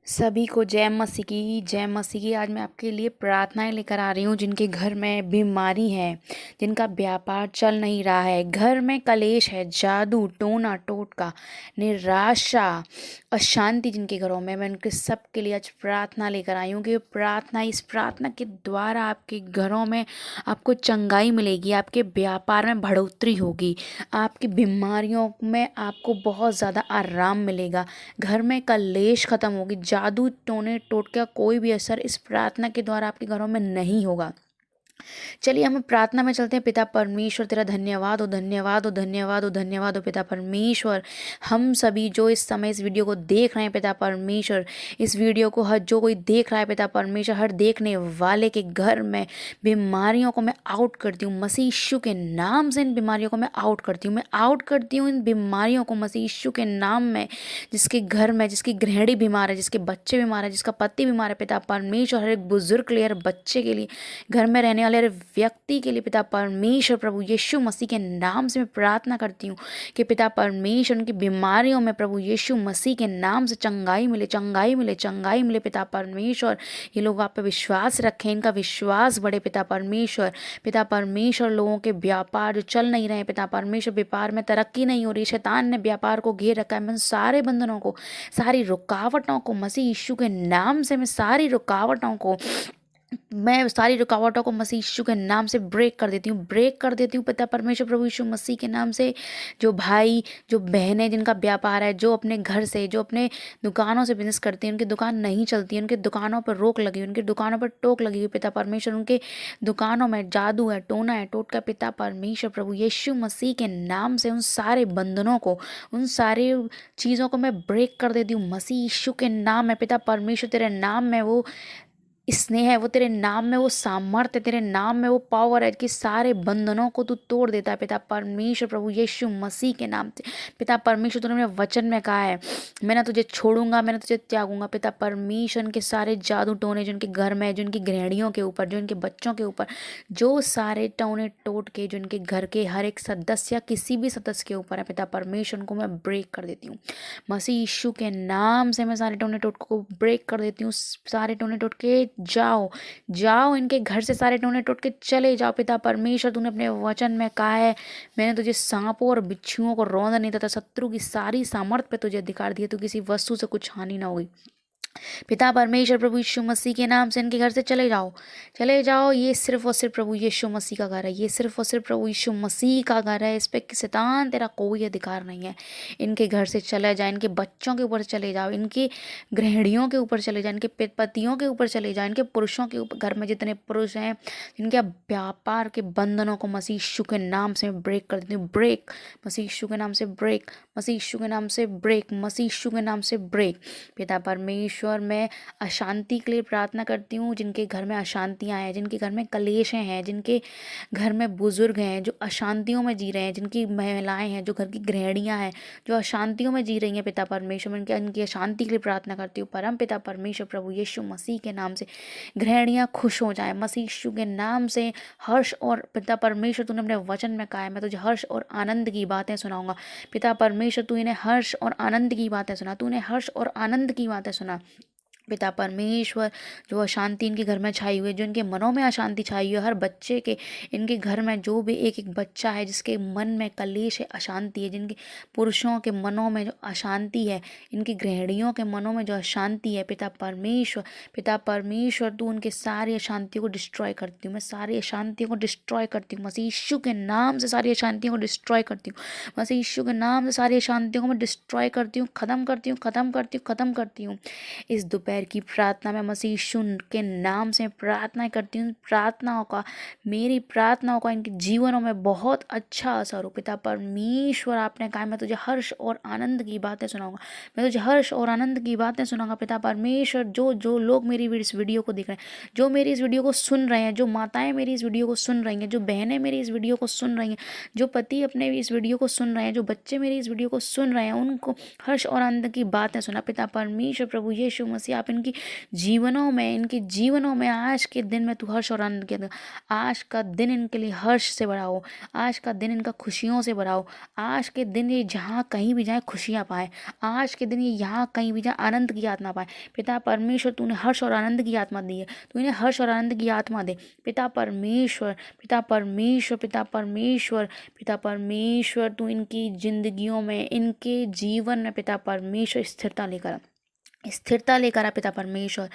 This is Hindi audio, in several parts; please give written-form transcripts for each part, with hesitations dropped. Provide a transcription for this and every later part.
सभी को जय मसीह की जय मसीह की। आज मैं आपके लिए प्रार्थनाएं लेकर आ रही हूँ जिनके घर में बीमारी है, जिनका व्यापार चल नहीं रहा है, घर में कलेश है, जादू टोना टोटका, निराशा, अशांति जिनके घरों में, मैं उनके सब के लिए आज प्रार्थना लेकर आई हूँ कि इस प्रार्थना के द्वारा आपके घरों में आपको चंगाई मिलेगी, आपके व्यापार में बढ़ोतरी होगी, आपकी बीमारियों में आपको बहुत ज़्यादा आराम मिलेगा, घर में कलेश खत्म होगी, जादू टोने टोटका कोई भी असर इस प्रार्थना के द्वारा आपके घरों में नहीं होगा। चलिए हम प्रार्थना में चलते हैं। पिता परमेश्वर, तेरा धन्यवाद हो, धन्यवाद हो, धन्यवाद हो, धन्यवाद हो पिता परमेश्वर। हम सभी जो इस समय इस वीडियो को देख रहे हैं पिता परमेश्वर, इस वीडियो को हर जो कोई देख रहा है पिता परमेश्वर, हर देखने वाले के घर में बीमारियों को मैं आउट करती हूँ मसीह यीशु के नाम से। इन बीमारियों को मैं आउट करती हूँ, मैं आउट करती हूँ इन बीमारियों को मसीह यीशु के नाम में। जिसके घर में, जिसकी गृहिणी बीमार है, जिसके बच्चे बीमार है, जिसका पति बीमार है पिता परमेश्वर, हर एक बुजुर्ग के लिए, हर बच्चे के लिए, घर में रहने वाले हर व्यक्ति के लिए पिता परमेश्वर प्रभु यीशु मसीह के नाम से मैं प्रार्थना करती हूँ कि पिता परमेश्वर उनकी बीमारियों में प्रभु यीशु मसीह के नाम से चंगाई मिले, चंगाई मिले, चंगाई मिले पिता परमेश्वर। ये लोग आप पे विश्वास रखें, इनका विश्वास बढ़े पिता परमेश्वर। पिता परमेश्वर, लोगों के व्यापार जो चल नहीं रहे पिता परमेश्वर, व्यापार में तरक्की नहीं हो रही, शैतान ने व्यापार को घेर रखा है, मैं सारे बंधनों को, सारी रुकावटों को मसीह यीशु के नाम से, मैं सारी रुकावटों को मसीह यीशु के नाम से ब्रेक कर देती हूँ, ब्रेक कर देती हूँ पिता परमेश्वर प्रभु यीशु मसीह के नाम से। जो भाई, जो बहनें जिनका व्यापार है, जो अपने घर से, जो अपने दुकानों से बिजनेस करती हैं, उनकी दुकान नहीं चलती है, उनकी दुकानों पर रोक लगी, उनकी दुकानों पर टोक लगी हुई पिता परमेश्वर, उनके दुकानों में जादू है, टोना है, टोटका पिता परमेश्वर प्रभु यीशु मसीह के नाम से उन सारे बंधनों को, उन सारे चीज़ों को मैं ब्रेक कर देती हूँ मसीह यीशु के नाम में। पिता परमेश्वर, तेरे नाम में वो स्नेह है, वो तेरे नाम में वो सामर्थ्य है, तेरे नाम में वो पावर है कि सारे बंधनों को तू तोड़ देता है पिता परमेश्वर प्रभु यीशु मसीह के नाम से। पिता परमेश्वर, तूने मेरे वचन में कहा है, मैं ना तुझे छोड़ूंगा, मैं ना तुझे त्यागूंगा। पिता परमेश्वर, उनके सारे जादू टोने जो उनके घर में है, जो उनकी गृहिणियों के ऊपर, जो उनके बच्चों के ऊपर, जो सारे टोने टोट के जो उनके घर के हर एक सदस्य या किसी भी सदस्य के ऊपर है पिता परमेश्वर, उनको मैं ब्रेक कर देती हूँ मसीह यीशु के नाम से। मैं सारे टोने टोट को ब्रेक कर देती हूँ, सारे टोने टोट के जाओ, जाओ इनके घर से, सारे टोने टोट के चले जाओ पिता परमेश्वर। तूने अपने वचन में कहा है, मैंने तुझे सांपों और बिच्छुओं को रौंदने नहीं तथा शत्रु की सारी सामर्थ पे तुझे अधिकार दिया, तो किसी वस्तु से कुछ हानि ना हुई। पिता परमेश्वर प्रभु यीशु मसीह के नाम से इनके घर से चले जाओ, चले जाओ। ये सिर्फ और सिर्फ प्रभु यीशु मसीह का घर है, ये सिर्फ और सिर्फ प्रभु यीशु मसीह का घर है। इस पे शैतान तेरा कोई अधिकार नहीं है। इनके घर से चले जाए, इनके बच्चों के ऊपर चले जाओ, इनकी गृहिणियों के ऊपर चले जाओ, इनके पतियों के ऊपर चले जाओ, इनके पुरुषों के ऊपर, घर में जितने पुरुष हैं, इनके व्यापार के बंधनों को मसीह यीशु के नाम से ब्रेक कर देती हूँ। ब्रेक मसीह यीशु के नाम से, ब्रेक मसीह यीशु के नाम से, ब्रेक मसीह यीशु के नाम से, ब्रेक। पिता परमेश्वर, मैं अशांति के लिए प्रार्थना करती हूँ। जिनके घर में अशांतियाँ हैं, जिनके घर में कलेशें हैं, जिनके घर में बुजुर्ग हैं जो अशांतियों में जी रहे हैं, जिनकी महिलाएं हैं, जो घर की गृहिणियाँ हैं जो अशांतियों में जी रही हैं पिता परमेश्वर, मैं इनकी अशांति के लिए प्रार्थना करती हूँ। परम पिता परमेश्वर प्रभु यीशु मसीह के नाम से गृहिणियाँ खुश हो जाए मसीह यीशु के नाम से। हर्ष और पिता परमेश्वर, तूने अपने वचन में कहा है, मैं तुझे हर्ष और आनंद की बातें सुनाऊंगा। पिता परमेश्वर, तू इन्हें हर्ष और आनंद की बातें सुना, तूने हर्ष और आनंद की बातें सुना। पिता परमेश्वर, जो अशांति इनके घर में छाई हुई है, जो इनके मनों में अशांति छाई हुई है, हर बच्चे के, इनके घर में जो भी एक एक बच्चा है जिसके मन में कलेश है, अशांति है, जिनके पुरुषों के मनों में जो अशांति है, इनकी गृहिणियों के मनों में जो अशांति है, पिता परमेश्वर, तू उनके सारी अशांतियों को डिस्ट्रॉय करती हूँ। मैं सारी अशांतियों को डिस्ट्रॉय करती हूँ मसीह यीशु के नाम से, सारी अशांतियों को डिस्ट्रॉय करती हूँ मसीह यीशु के नाम से, सारी अशांतियों को मैं डिस्ट्रॉय करती हूँ, खत्म करती हूँ, खत्म करती हूँ, खत्म करती हूँ। इस दोपहर की प्रार्थना में मसीह यीशु के नाम से प्रार्थना करती हूँ। मेरी प्रार्थनाओं का इनके जीवनों में बहुत अच्छा असर हो। पिता परमेश्वर, आपने कहा मैं तुझे हर्ष और आनंद की बातें सुनाऊंगा, मैं तुझे हर्ष और आनंद की बातें सुनाऊंगा। पिता परमेश्वर, जो जो लोग मेरी इस वीडियो को देख रहे हैं, जो मेरी इस वीडियो को सुन रहे हैं, जो माताएं मेरी इस वीडियो को सुन रही हैं, जो बहनें मेरी इस वीडियो को सुन रही हैं, जो पति अपने इस वीडियो को सुन रहे हैं, जो बच्चे मेरी इस वीडियो को सुन रहे हैं, उनको हर्ष और आनंद की बातें सुना। पिता परमेश्वर प्रभु यीशु मसीह, आप इनके जीवनों में आज के दिन में तू हर्ष और आनंद के अंदर, आज का दिन इनके लिए हर्ष से भरा हो, आज का दिन इनका खुशियों से भरा हो, आज के दिन ये जहाँ कहीं भी जाए खुशियाँ पाए, आज के दिन ये यहाँ कहीं भी जाए आनंद की आत्मा पाए। पिता परमेश्वर, तूने हर्ष और आनंद की आत्मा दी है, तू इन्हें हर्ष और आनंद की आत्मा दे पिता परमेश्वर, पिता परमेश्वर, पिता परमेश्वर, पिता परमेश्वर। तू इनकी जिंदगियों में, इनके जीवन में पिता परमेश्वर स्थिरता लेकर आ पिता परमेश्वर।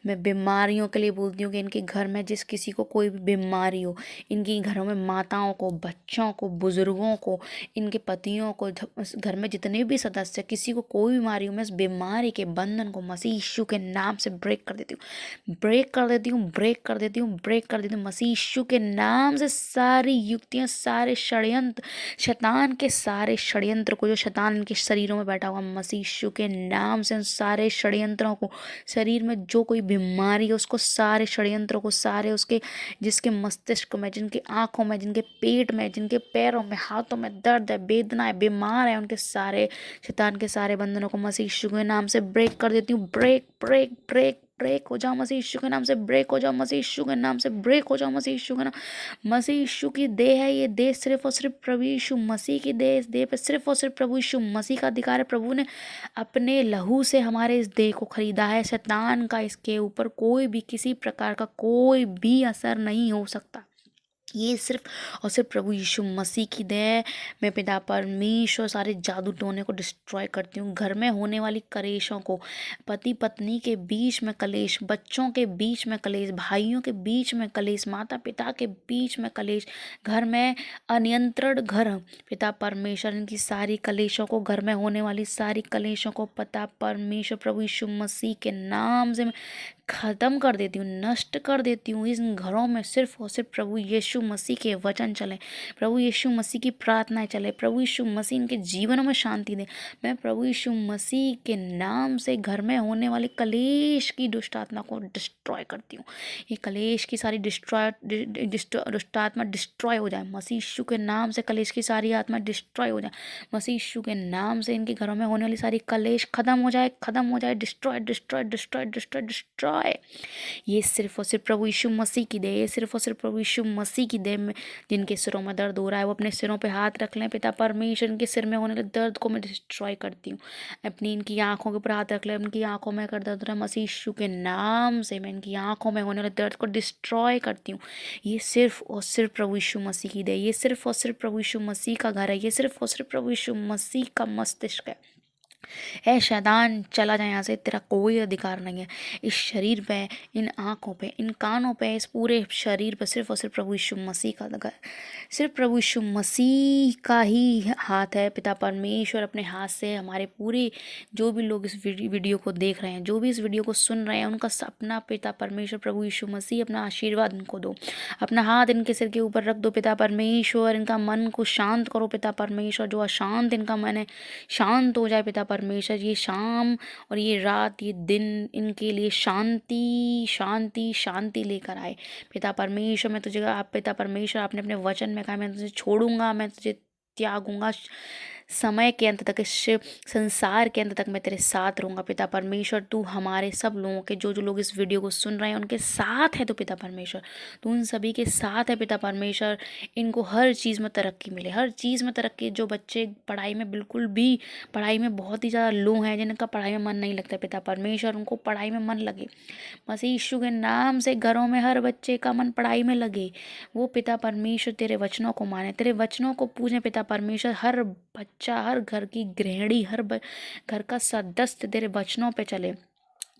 मैं बीमारियों के लिए बोलती हूँ कि इनके घर में जिस किसी को कोई भी बीमारी हो, इनकी घरों में माताओं को, बच्चों को, बुजुर्गों को, इनके पतियों को, घर में जितने भी सदस्य, किसी को कोई बीमारी हो, मैं इस बीमारी के बंधन को मसीह यीशु के नाम से ब्रेक कर देती हूँ, ब्रेक कर देती हूँ, ब्रेक कर देती हूँ, ब्रेक कर देती हूँ मसीह यीशु के नाम से। सारी युक्तियाँ, सारे षड्यंत्र, शैतान के सारे षड्यंत्र को, जो शैतान इनके शरीरों में बैठा हुआ, मसीह यीशु के नाम से उन सारे षड्यंत्रों को, शरीर में जो कोई बीमारी है उसको, सारे षड्यंत्रों को, सारे उसके जिसके मस्तिष्क में, जिनकी आंखों में, जिनके पेट में, जिनके पैरों में, हाथों में दर्द है, वेदना है, बीमार है, उनके सारे शैतान के सारे बंधनों को मसीह यीशु के नाम से ब्रेक कर देती हूँ। ब्रेक ब्रेक ब्रेक ब्रेक हो जाओ मसीह यीशु के नाम से, ब्रेक हो जाओ मसीह यीशु के नाम से, ब्रेक हो जाओ मसीह यीशु के नाम। मसीह यीशु की देह है ये, देह सिर्फ और सिर्फ प्रभु यीशु मसीह की देह, इस देह पे सिर्फ और सिर्फ प्रभु यीशु मसीह का अधिकार है। प्रभु ने अपने लहू से हमारे इस देह को खरीदा है। शैतान का इसके ऊपर कोई भी, किसी प्रकार का कोई भी असर नहीं हो सकता। ये सिर्फ और सिर्फ प्रभु यीशु मसीह की दया। मैं पिता परमेश्वर सारे जादू टोने को डिस्ट्रॉय करती हूँ। घर में होने वाली कलेशों को, पति पत्नी के बीच में कलेश, बच्चों के बीच में कलेश, भाइयों के बीच में कलेश, माता पिता के बीच में कलेश, घर में अनियंत्रण घर, पिता परमेश्वर इनकी सारी कलेशों को, घर में होने वाली सारी कलेशों को पिता परमेश्वर प्रभु यीशु मसीह के नाम से मैं ख़त्म कर देती हूँ, नष्ट कर देती हूँ। इन घरों में सिर्फ और सिर्फ प्रभु यीशु मसीह के वचन चले, प्रभु यीशु मसीह की प्रार्थनाएं चले, प्रभु यीशु मसीह इनके जीवनों में शांति दे। मैं प्रभु यीशु मसीह के नाम से घर में होने वाली कलेश की दुष्ट आत्मा को डिस्ट्रॉय करती हूँ। ये कलेश की सारी दुष्ट आत्मा डिस्ट्रॉय हो जाए मसीह यीशु के नाम से। कलेश की सारी आत्मा डिस्ट्रॉय हो जाए मसीह यीशु के नाम से। इनके घरों में होने वाली सारी कलेश खत्म हो जाए, खत्म हो जाए, destroy destroy destroy destroy destroy. ये सिर्फ और सिर्फ प्रभु यीशु मसीह की दे, ये सिर्फ और सिर्फ प्रभु यीशु मसीह की दे में। जिनके सिरों में दर्द हो रहा है वो अपने सिरों पे हाथ रख लें। पिता परमेश्वर इनके सिर में होने वाले दर्द को मैं डिस्ट्रॉय करती हूँ। अपनी इनकी आंखों के ऊपर हाथ रख लें। उनकी आंखों में अगर दर्द हो रहा है मसीह यीशु के नाम से मैं इनकी आंखों में होने वाले दर्द को डिस्ट्रॉय करती हूँ। ये सिर्फ और सिर्फ प्रभु यीशु मसीह की दे, ये सिर्फ और सिर्फ प्रभु यीशु मसीह का घर है, ये सिर्फ और सिर्फ प्रभु यीशु मसीह का मस्तिष्क है। ए शैतान चला जाए यहाँ से, तेरा कोई अधिकार नहीं है इस शरीर पे, इन आँखों पे, इन कानों पे, इस पूरे शरीर पे। सिर्फ और सिर्फ प्रभु यीशु मसीह का अधिकार, सिर्फ प्रभु यीशु मसीह का ही हाथ है। पिता परमेश्वर अपने हाथ से हमारे पूरे जो भी लोग इस वीडियो को देख रहे हैं, जो भी इस वीडियो को सुन रहे हैं, उनका सपना पिता परमेश्वर प्रभु यीशु मसीह अपना आशीर्वाद इनको दो। अपना हाथ इनके सिर के ऊपर रख दो पिता परमेश्वर। इनका मन को शांत करो पिता परमेश्वर। जो अशांत इनका मन है शांत हो जाए पिता परमेश्वर। ये शाम और ये रात, ये दिन इनके लिए शांति शांति शांति लेकर आए पिता परमेश्वर। मैं तुझे, आप पिता परमेश्वर आपने अपने वचन में कहा मैं तुझे छोड़ूंगा, मैं तुझे त्यागूंगा, समय के अंत तक, इस संसार के अंत तक मैं तेरे साथ रहूँगा पिता परमेश्वर। तू हमारे सब लोगों के, जो जो लोग इस वीडियो को सुन रहे हैं उनके साथ है तो पिता परमेश्वर, तू उन सभी के साथ है पिता परमेश्वर। इनको हर चीज़ में तरक्की मिले, हर चीज़ में तरक्की। जो बच्चे पढ़ाई में बिल्कुल भी, पढ़ाई में बहुत ही ज़्यादा लो हैं, जिनका पढ़ाई में मन नहीं लगता पिता परमेश्वर, उनको पढ़ाई में मन लगे मसीह यीशु के नाम से। घरों में हर बच्चे का मन पढ़ाई में लगे, वो पिता परमेश्वर तेरे वचनों को माने, तेरे वचनों को पूजें पिता परमेश्वर। हर बच्चा, हर घर की गृहिणी, हर घर का सदस्य तेरे वचनों पे चले,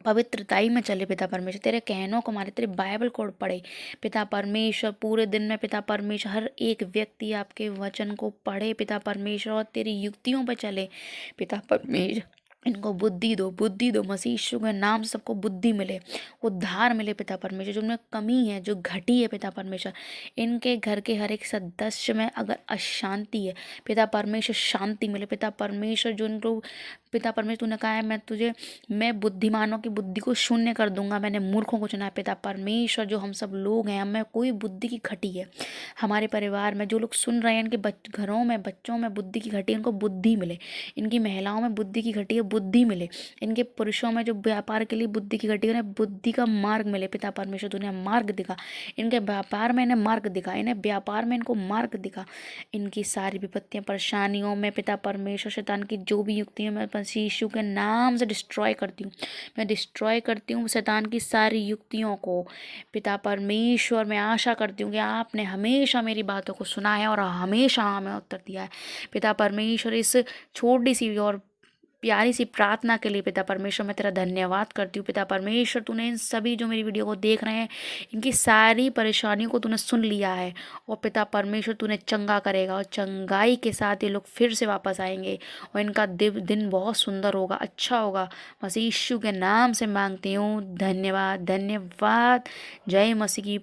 पवित्रताई में चले पिता परमेश्वर। तेरे कहनों को मारे, तेरे बाइबल को पढ़े पिता परमेश्वर। पूरे दिन में पिता परमेश्वर हर एक व्यक्ति आपके वचन को पढ़े पिता परमेश्वर और तेरी युक्तियों पर चले पिता परमेश्वर। इनको बुद्धि दो, बुद्धि दो मसीह यीशु के नाम से। सबको बुद्धि मिले, उद्धार मिले पिता परमेश्वर। जो उनमें कमी है, जो घटी है पिता परमेश्वर, इनके घर के हर एक सदस्य में अगर अशांति है पिता परमेश्वर, शांति मिले पिता परमेश्वर। जो उनको पिता परमेश्वर तूने कहा है मैं बुद्धिमानों की बुद्धि को शून्य कर दूंगा, मैंने मूर्खों को चुना है पिता परमेश्वर। जो हम सब लोग हैं, हमें कोई बुद्धि की घटी है हमारे परिवार में, जो लोग सुन रहे हैं इनके घरों में, बच्चों में बुद्धि की घटी, इनको बुद्धि मिले। इनकी महिलाओं में बुद्धि की घटी है, बुद्धि मिले, इनके पुरुषों में जो व्यापार के लिए बुद्धि की घटी उन्हें बुद्धि का मार्ग मिले। पिता परमेश्वर तूने मार्ग दिखा, इनके व्यापार में इन्हें मार्ग दिखा, इन्हें व्यापार में इनको मार्ग दिखा। इनकी सारी विपत्तियां परेशानियों में पिता परमेश्वर शैतान की जो भी युक्तियां मैं मसीह यीशु के नाम से डिस्ट्रॉय करती हूँ। मैं डिस्ट्रॉय करती हूँ शैतान की सारी युक्तियों को। पिता परमेश्वर मैं आशा करती हूँ कि आपने हमेशा मेरी बातों को सुना है और हमेशा हमें उत्तर दिया है। पिता परमेश्वर इस छोटी सी और प्यारी सी प्रार्थना के लिए पिता परमेश्वर मैं तेरा धन्यवाद करती हूँ। पिता परमेश्वर तूने इन सभी जो मेरी वीडियो को देख रहे हैं इनकी सारी परेशानियों को तूने सुन लिया है और पिता परमेश्वर तूने चंगा करेगा और चंगाई के साथ ये लोग फिर से वापस आएंगे और इनका दिन बहुत सुंदर होगा, अच्छा होगा। मसीह यीशु के नाम से मांगती हूँ, धन्यवाद धन्यवाद। जय मसीह की।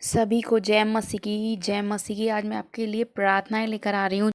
सभी को जय मसीह की, जय मसीह की। आज मैं आपके लिए प्रार्थनाएं लेकर आ रही हूँ।